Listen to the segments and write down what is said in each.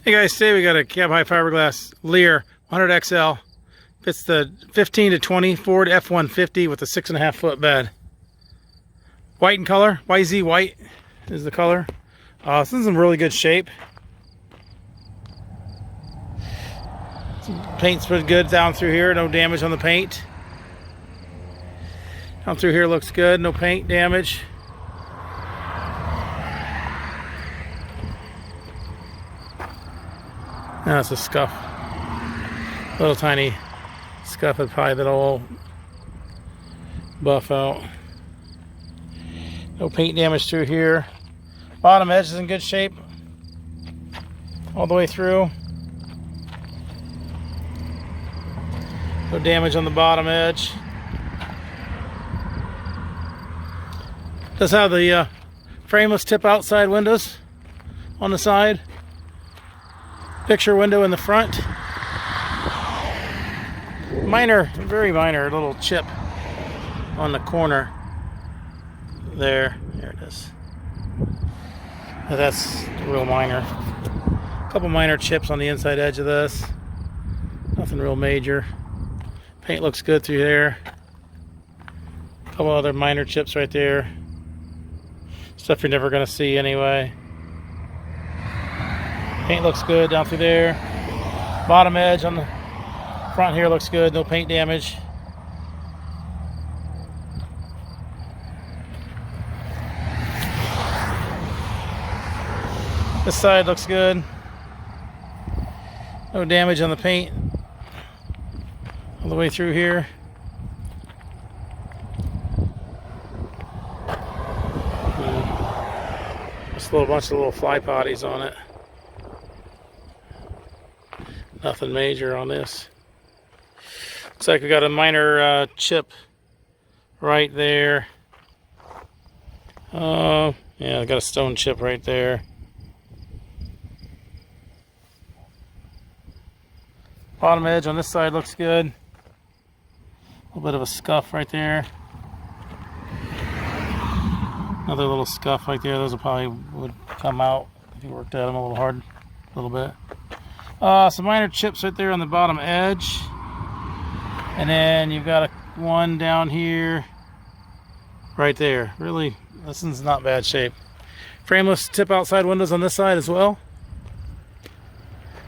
Hey guys, today we got a cab high fiberglass Leer 100XL. Fits the 15 to 20 Ford F-150 with a 6.5 foot bed. White in color, YZ white is the color. This is in really good shape. Paint's pretty good down through here, no damage on the paint. Down through here looks good, no paint damage. Now it's a scuff, little tiny scuff of pie that'll all buff out. No paint damage through here. Bottom edge is in good shape all the way through. No damage on the bottom edge. Does have the frameless tip-out side windows on the side. Picture window in the front. Minor, very minor little chip on the corner there. There it is. That's real minor. A couple minor chips on the inside edge of this. Nothing real major. Paint looks good through there. A couple other minor chips right there. Stuff you're never going to see anyway. Paint looks good down through there. Bottom edge on the front here looks good. No paint damage. This side looks good. No damage on the paint all the way through here. Just a little bunch of little fly potties on it. Nothing major on this. Looks like we got a minor chip right there. Yeah, I got a stone chip right there. Bottom edge on this side looks good. A little bit of a scuff right there. Another little scuff right there. Those will probably would come out if you worked at them a little hard, a little bit. Some minor chips right there on the bottom edge. And then you've got one down here, right there. Really, this one's not bad shape. Frameless tip outside windows on this side as well.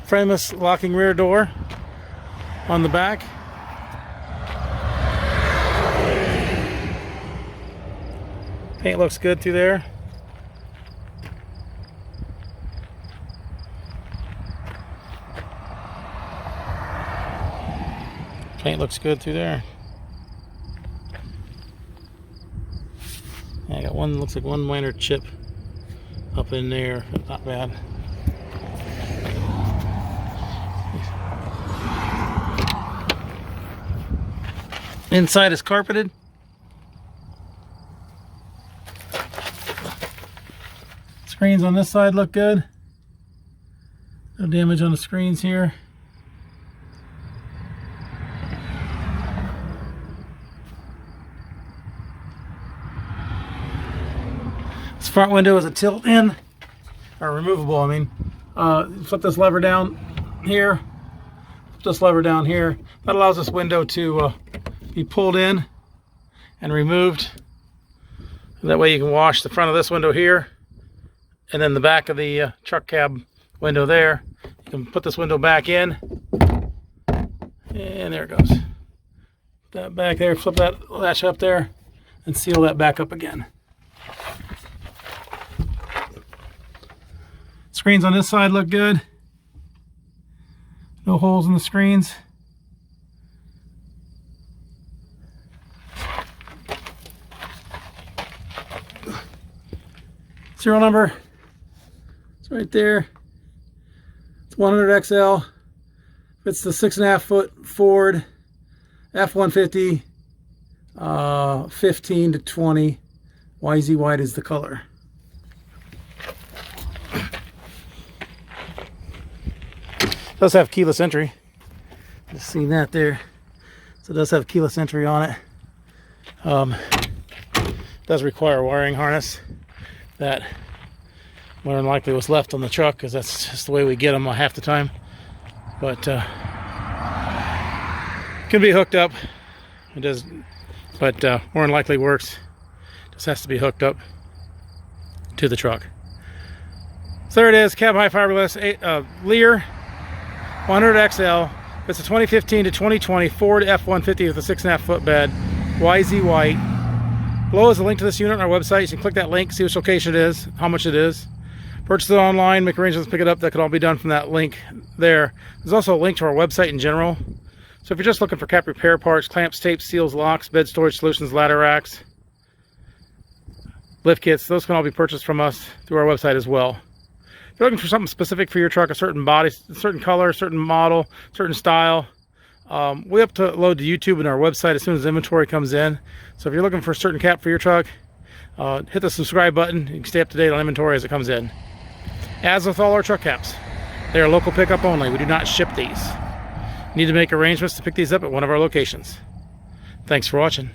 Frameless locking rear door on the back. Paint looks good through there. Paint looks good through there. I got one, looks like one minor chip up in there, but not bad. Inside is carpeted. Screens on this side look good. No damage on the screens here. This front window is a tilt in, or removable, I mean. Flip this lever down here. Flip this lever down here. That allows this window to be pulled in and removed. That way you can wash the front of this window here, and then the back of the truck cab window there. You can put this window back in, and there it goes. Put that back there, flip that latch up there, and seal that back up again. Screens on this side look good. No holes in the screens. Serial number, it's right there. It's 100XL. It's the 6.5 foot Ford F-150, 15 to 20. YZ white is the color. It does have keyless entry. Just seen that there. So it does have keyless entry on it. does require a wiring harness that more than likely was left on the truck, because that's just the way we get them half the time. But can be hooked up. It does, but more than likely works. Just has to be hooked up to the truck. So there it is, cab high fiberglass Leer 100XL. It's a 2015 to 2020 Ford F-150 with a 6.5 foot bed, YZ white. Below is a link to this unit on our website. You can click that link, see which location it is, how much it is. Purchase it online, make arrangements to pick it up. That could all be done from that link there. There's also a link to our website in general. So if you're just looking for cap repair parts, clamps, tapes, seals, locks, bed storage solutions, ladder racks, lift kits, those can all be purchased from us through our website as well. If you're looking for something specific for your truck, a certain body, a certain color, a certain model, certain style, we upload to YouTube and our website as soon as inventory comes in. So if you're looking for a certain cap for your truck, hit the subscribe button. You can stay up to date on inventory as it comes in. As with all our truck caps, they are local pickup only. We do not ship these. You need to make arrangements to pick these up at one of our locations. Thanks for watching.